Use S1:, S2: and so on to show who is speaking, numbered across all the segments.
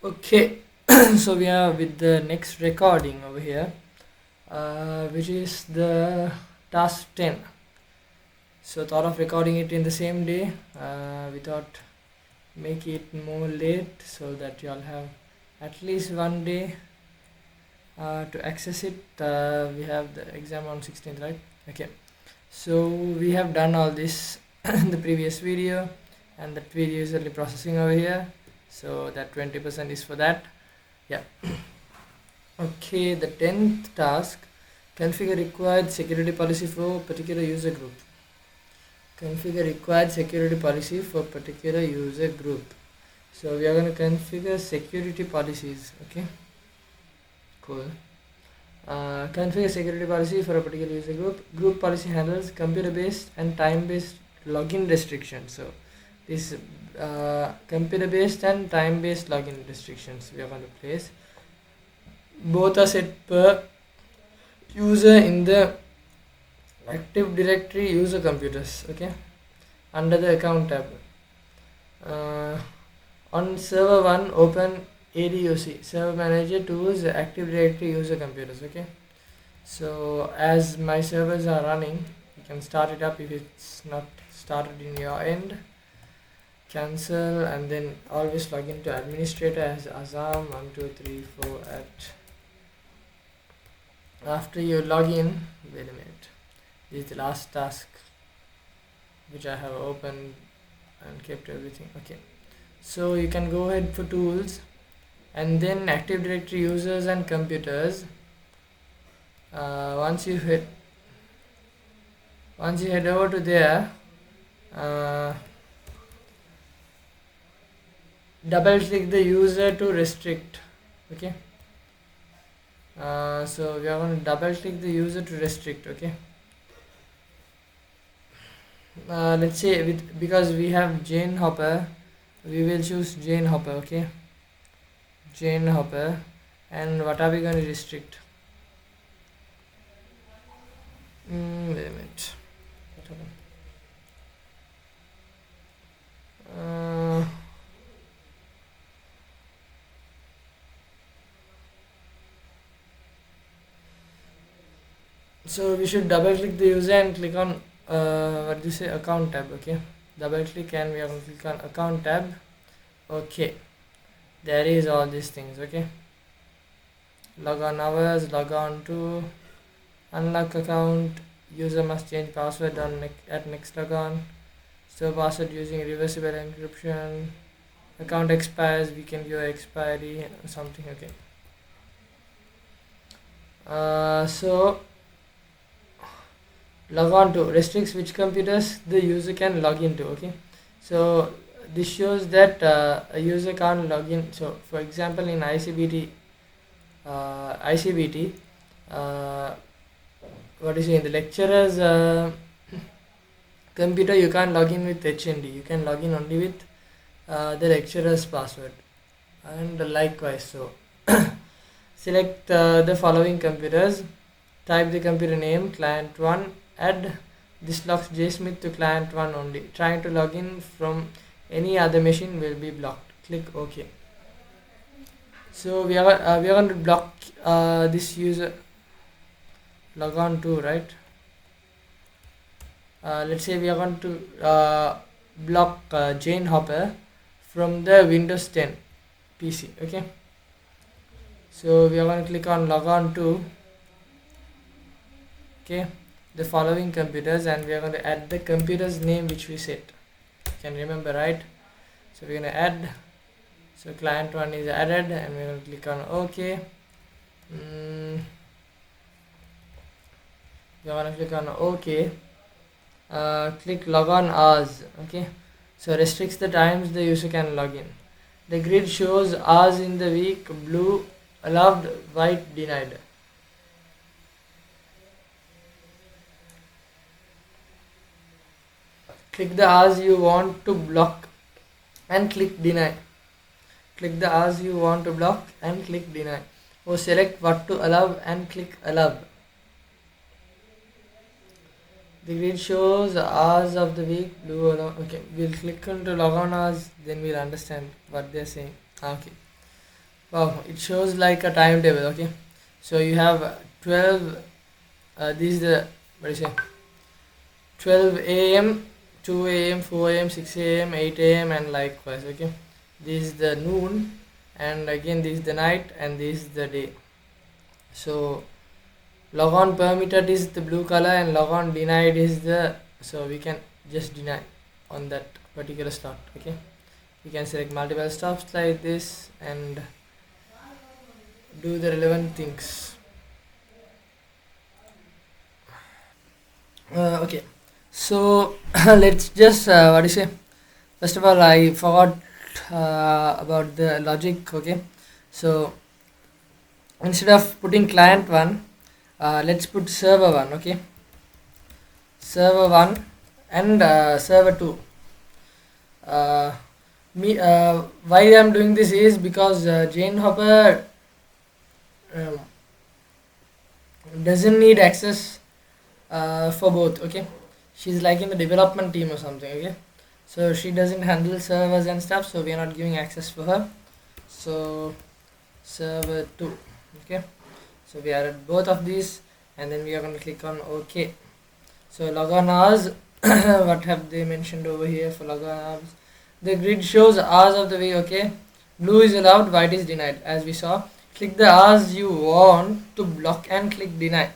S1: Okay, so we are with the next recording over here, which is the task 10. So thought of recording it in the same day. We thought make it more late so that you all have at least one day to access it. We have the exam on 16th, right? Okay. So we have done all this in the previous video, and that video is only processing over here. So that 20% is for that. Yeah. Okay, the 10th task, configure required security policy for particular user group. Configure required security policy for particular user group. So we are going to configure security policies. Okay, cool. Configure security policy for a particular user group. Group policy handles computer-based and time-based login restrictions. So this computer-based and time-based login restrictions we are going to place. Both are set per user in the Active Directory user computers. Okay, under the account tab. On server 1, open ADUC server manager tools Active Directory user computers. Okay, so as my servers are running, you can start it up if it's not started in your end. Cancel and then always log into administrator as Azam1234 at. After you log in, wait a minute, this is the last task which I have opened and kept everything. Okay, so you can go ahead for tools and then Active Directory users and computers. Once you head over to there, double click the user to restrict. Okay, so we are going to double click the user to restrict. Okay, let's say because we have Jane Hopper, we will choose Jane Hopper. Okay, Jane Hopper, and what are we going to restrict? Wait a minute, what happened? So we should double click the user and click on what do you say, account tab. Okay, double click and we are going to click on account tab. Okay, there is all these things. Okay, log on hours, log on to, unlock account, user must change password at next logon, store password using reversible encryption, account expires, we can give expiry or something. Okay, so log on to restricts which computers the user can log into. Okay, so this shows that a user can't log in. So for example, in ICBT, what is it, in the lecturer's computer, you can't log in with HND. You can log in only with the lecturer's password, and likewise. So select the following computers, type the computer name, client 1, add this locks JSmith to client 1 only. Trying to log in from any other machine will be blocked. Click OK. So we are going to block this user log on to, right? Let's say we are going to block Jane Hopper from the Windows 10 PC. Okay, so we are going to click on log on to, okay, the following computers, and we are going to add the computer's name which we set. You can remember, right? So we're going to add, so client 1 is added, and we're going to click on OK. We're going to click on OK. Click log on hours. Okay, so restricts the times the user can log in. The grid shows hours in the week: blue allowed, white denied. Click the hours you want to block and click deny. Click the hours you want to block and click deny, or select what to allow and click allow. The grid shows hours of the week, blue allow. Okay, we'll click on to log on hours, then we'll understand what they're saying. Okay, Wow, it shows like a timetable. Okay, so you have 12. This is the, what do you say, 12 a.m., 2 a.m., 4 a.m., 6 a.m., 8 a.m., and likewise. Okay, this is the noon, and again this is the night, and this is the day. So log on permitted is the blue color, and log on denied is the, so we can just deny on that particular slot. Okay, we can select multiple stops like this and do the relevant things. Okay, so let's just what do you say, first of all I forgot about the logic. Okay, so instead of putting client 1, let's put server 1. Okay, server 1 and server 2. Why I'm doing this is because Jane Hopper um, doesn't need access for both. Okay, she's like in the development team or something. Okay, so she doesn't handle servers and stuff, so we are not giving access for her. So server 2. Okay, so we added both of these, and then we are going to click on OK. So logon hours, what have they mentioned over here for logon hours? The grid shows hours of the way. Okay, blue is allowed, white is denied, as we saw. Click the hours you want to block and click deny,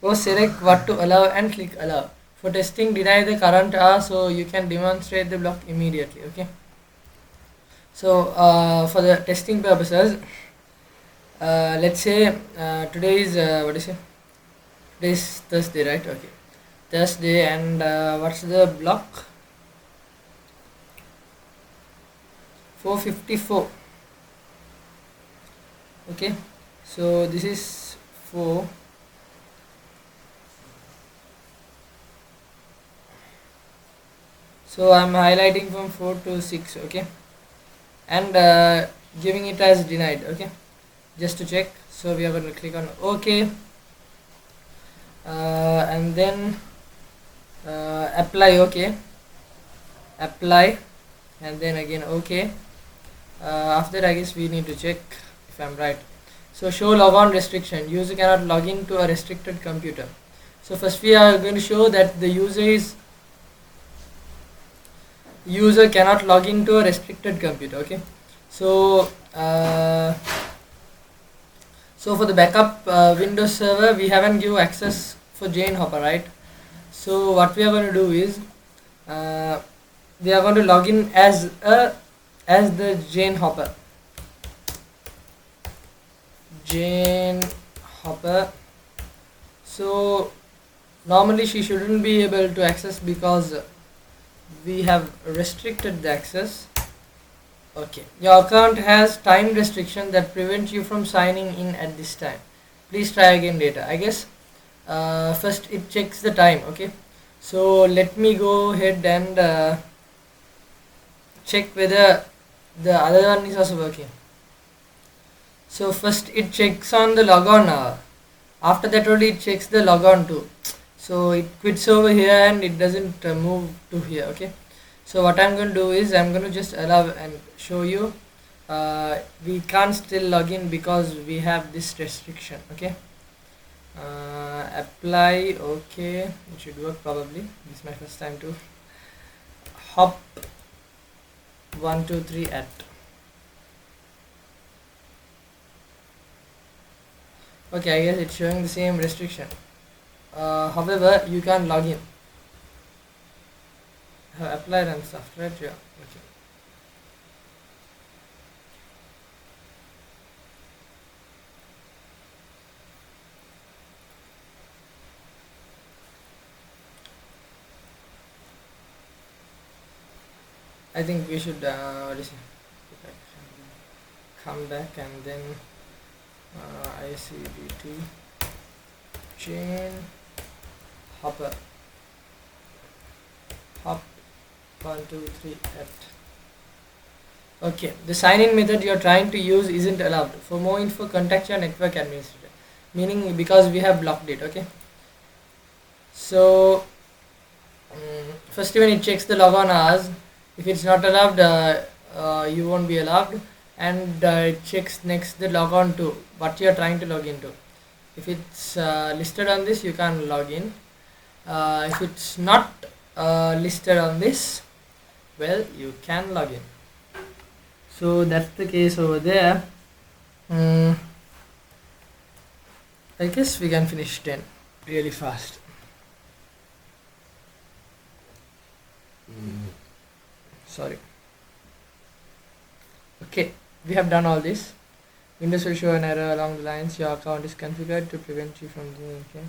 S1: or select what to allow and click allow. For testing, deny the current hour so you can demonstrate the block immediately. Okay, so for the testing purposes, let's say today is what is it, today is Thursday, right? Okay, Thursday, and what's the block? 454. Okay, so this is 4. So I'm highlighting from 4 to 6. Okay, and giving it as denied. Okay, just to check. So we are going to click on OK, and then apply. Okay, apply, and then again OK. After that, I guess we need to check if I'm right. So show logon restriction, user cannot log in to a restricted computer. So first we are going to show that the user cannot log into a restricted computer. Okay, so so for the backup Windows server, we haven't give access for Jane Hopper, right? So what we are going to do is they are going to log in as the Jane Hopper. So normally she shouldn't be able to access because we have restricted the access. Okay, your account has time restriction that prevents you from signing in at this time. Please try again later. I guess first it checks the time. Okay, so let me go ahead and check whether the other one is also working. So first it checks on the logon hour. After that only it checks the logon too. So it quits over here and it doesn't move to here. Okay, so what I'm going to do is I'm going to just allow and show you. We can't still log in because we have this restriction. Okay, apply. Okay, it should work probably. This is my first time to hop 1 2 3 at. Okay, I guess it's showing the same restriction. However, you can log in. Have applied and stuff, right? Yeah. Okay. I think we should what is it? Come back and then ICDT Jane Hopper hop 1 2 3 at. Okay, the sign-in method you are trying to use isn't allowed. For more info, contact your network administrator. Meaning because we have blocked it. Okay, so first when it checks the logon hours, if it's not allowed, you won't be allowed. and it checks next the log on to what you are trying to log into. If it's listed on this, you can log in. If it's not listed on this, well, you can log in. So that's the case over there. I guess we can finish 10 really fast. Sorry. Okay, we have done all this. Windows will show an error along the lines your account is configured to prevent you from doing. Okay,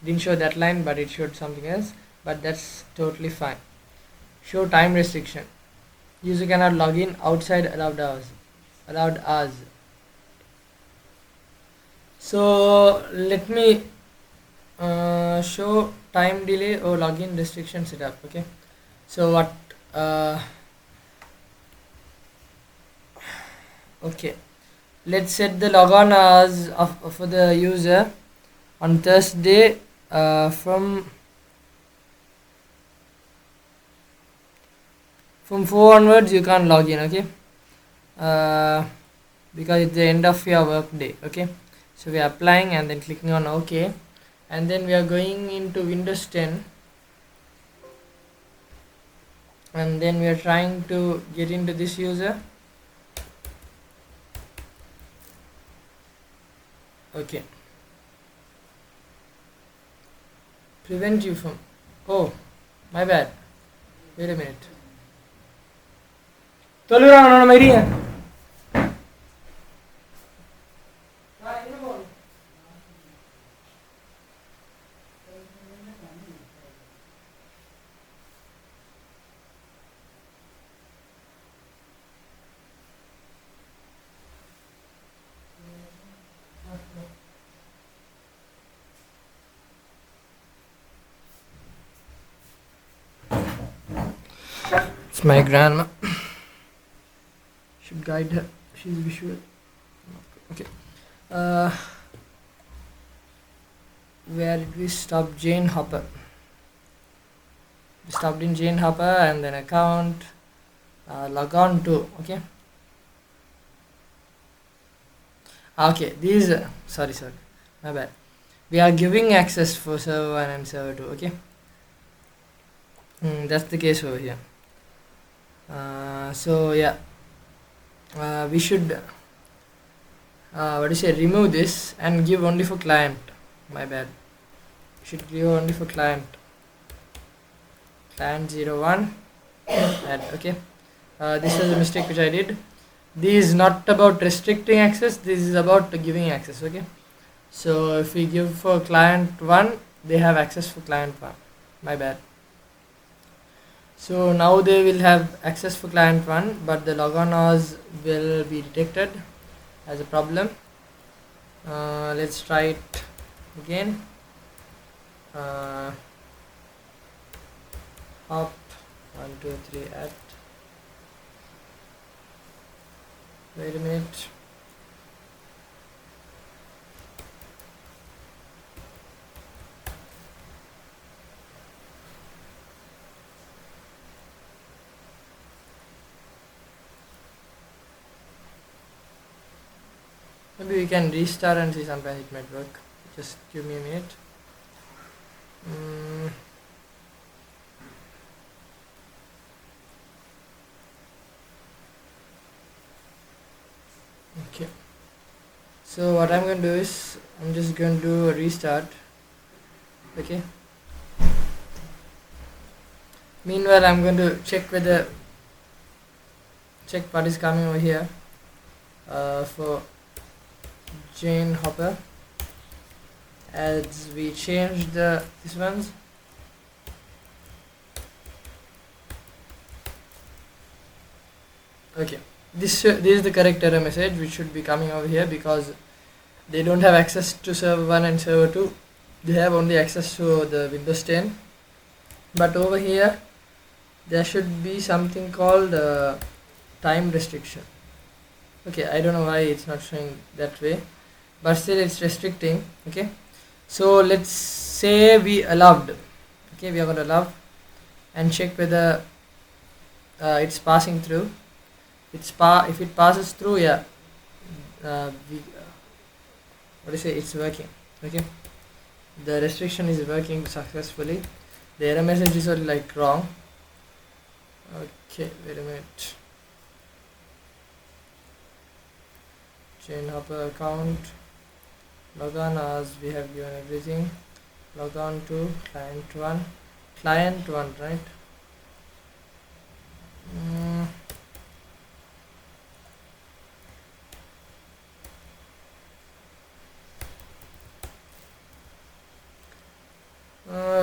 S1: didn't show that line, but it showed something else, but that's totally fine. Show time restriction. User cannot log in outside allowed hours. So let me show time delay or login restriction setup. Okay, so what okay, let's set the logon hours for the user on Thursday from 4 onwards. You can't log in. Okay, because it's the end of your work day. Okay, so we are applying and then clicking on OK, and then we are going into Windows 10, and then we are trying to get into this user. Okay, prevent you from, oh my bad, wait a minute. It's my grandma. Should guide her. She's visual. Okay. Where did we stop? Jane Hopper. We stopped in Jane Hopper and then account. Log on to. Okay. Okay. These. Sorry. My bad. We are giving access for server 1 and server 2. Okay. That's the case over here. So yeah, we should remove this and give only for client. My bad. Should give only for client 01 and okay. This is a mistake which I did. This is not about restricting access, this is about giving access. Okay, so if we give for client 1, they have access for client 1. My bad. So now they will have access for client 1, but the logon hours will be detected as a problem. Let's try it again. Hop 1 2 3 at. Wait a minute. Maybe we can restart and see, sometimes it might work. Just give me a minute. Okay. So what I'm going to do is, I'm just going to do a restart. Okay. Meanwhile, I'm going to check what is coming over here for Jane Hopper, as we changed these ones. Okay, this is the correct error message which should be coming over here, because they don't have access to server 1 and server 2. They have only access to the Windows 10. But over here there should be something called time restriction. Okay, I don't know why it's not showing that way, but still it's restricting. Okay, so let's say we allowed. Okay, we are going to allow and check whether it's passing through. if it passes through, yeah, we what do you say, it's working. Okay, the restriction is working successfully. The error message is like wrong. Okay, wait a minute. Chain hopper account, log on as we have given everything. Log on to client one, right? Mm,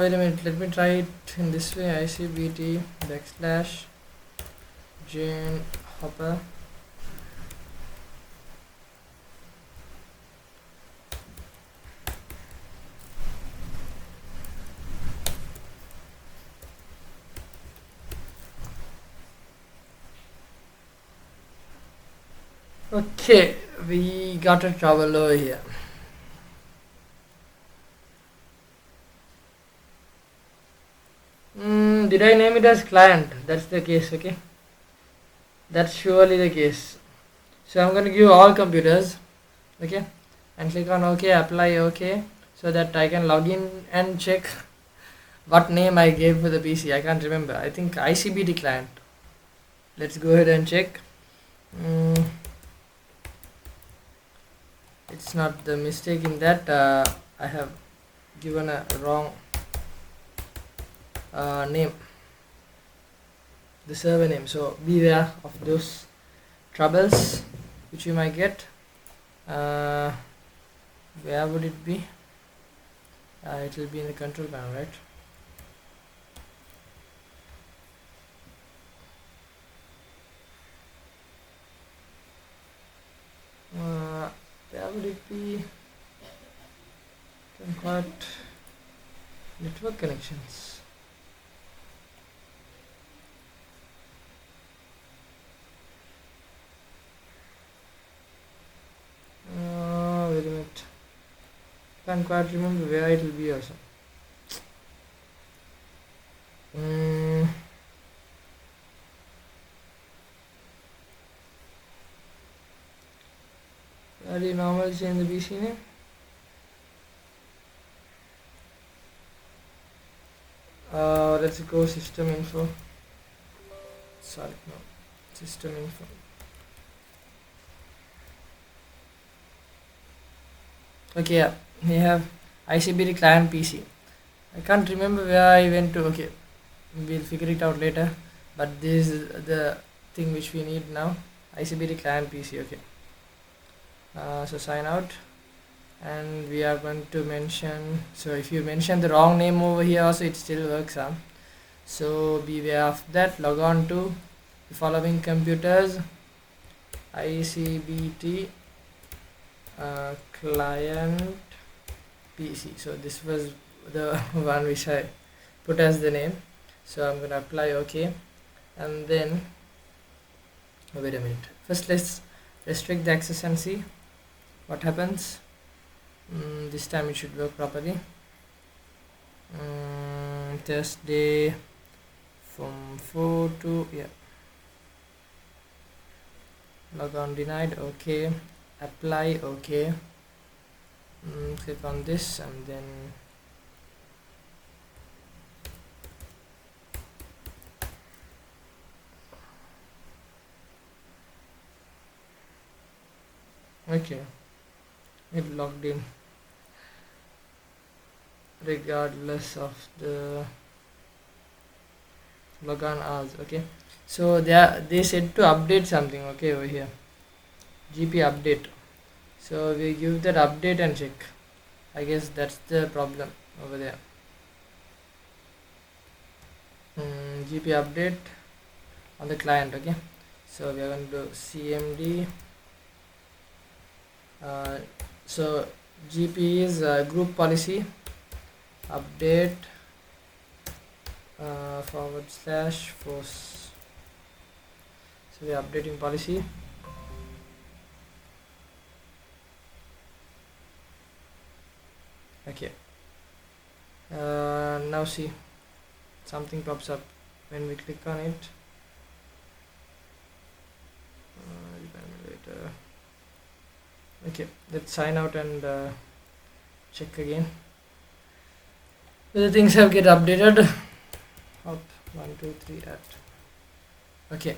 S1: wait a minute, let me try it in this way. ICBT backslash Jane Hopper. Okay, we got a trouble over here. Did I name it as client? That's the case, okay? That's surely the case. So I'm going to give all computers, okay? And click on OK, apply OK, so that I can log in and check what name I gave for the PC. I can't remember. I think ICBT client. Let's go ahead and check. It's not the mistake in that I have given a wrong name, the server name. So beware of those troubles which you might get. Where would it be? It will be in the control panel, right? Where would it be? Conquat network connections. Wait a minute. Can't quite remember where it will be also. Are you normally change the BC name? Let's go system info. Sorry, no. System info. Okay, yeah. We have ICBT client PC. I can't remember where I went to. Okay, we'll figure it out later. But this is the thing which we need now. ICBT client PC. Okay. So sign out, and we are going to mention. So if you mention the wrong name over here, also it still works. So beware of that. Log on to the following computers: ICBT client PC. So this was the one which I put as the name. So I'm gonna apply OK, and then wait a minute. First, let's restrict the access and see what happens. This time it should work properly. Test day from 4 to log on denied. Okay, apply. Okay, click on this and then okay, it logged in regardless of the logon hours. Okay, so they said to update something. Okay, over here GP update, so we give that update and check. I guess that's the problem over there. GP update on the client. Okay, so we are going to do cmd. So GP is group policy update / force. So we are updating policy. Okay, now see, something pops up when we click on it. Okay, let's sign out and check again. The things have get updated. Up 1 2 3 at. Okay,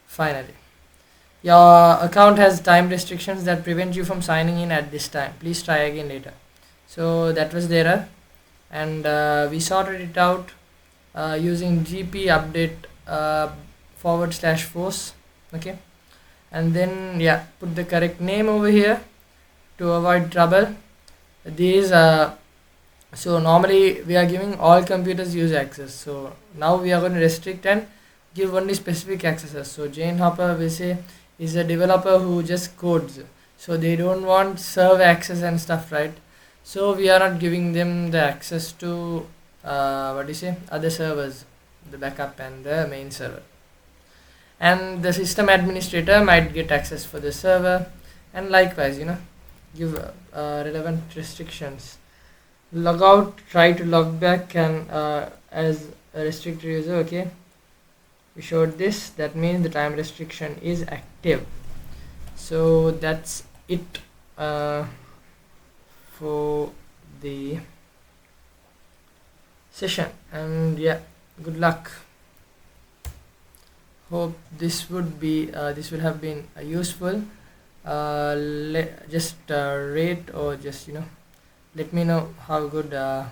S1: finally. Your account has time restrictions that prevent you from signing in at this time. Please try again later. So that was the error, and we sorted it out using GP update /force. Okay, and then yeah, put the correct name over here to avoid trouble. These so normally we are giving all computers use access. So now we are going to restrict and give only specific accesses. So Jane Hopper will say is a developer who just codes. So they don't want serve access and stuff, right? So we are not giving them the access to what do you say, other servers, the backup and the main server. And the system administrator might get access for the server, and likewise, give relevant restrictions. Log out, try to log back, and as a restricted user, okay, we showed this, that means the time restriction is active. So that's it for the session, and yeah, good luck. Hope this would have been useful. Just rate, or just let me know how good the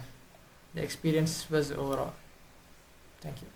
S1: experience was overall. Thank you.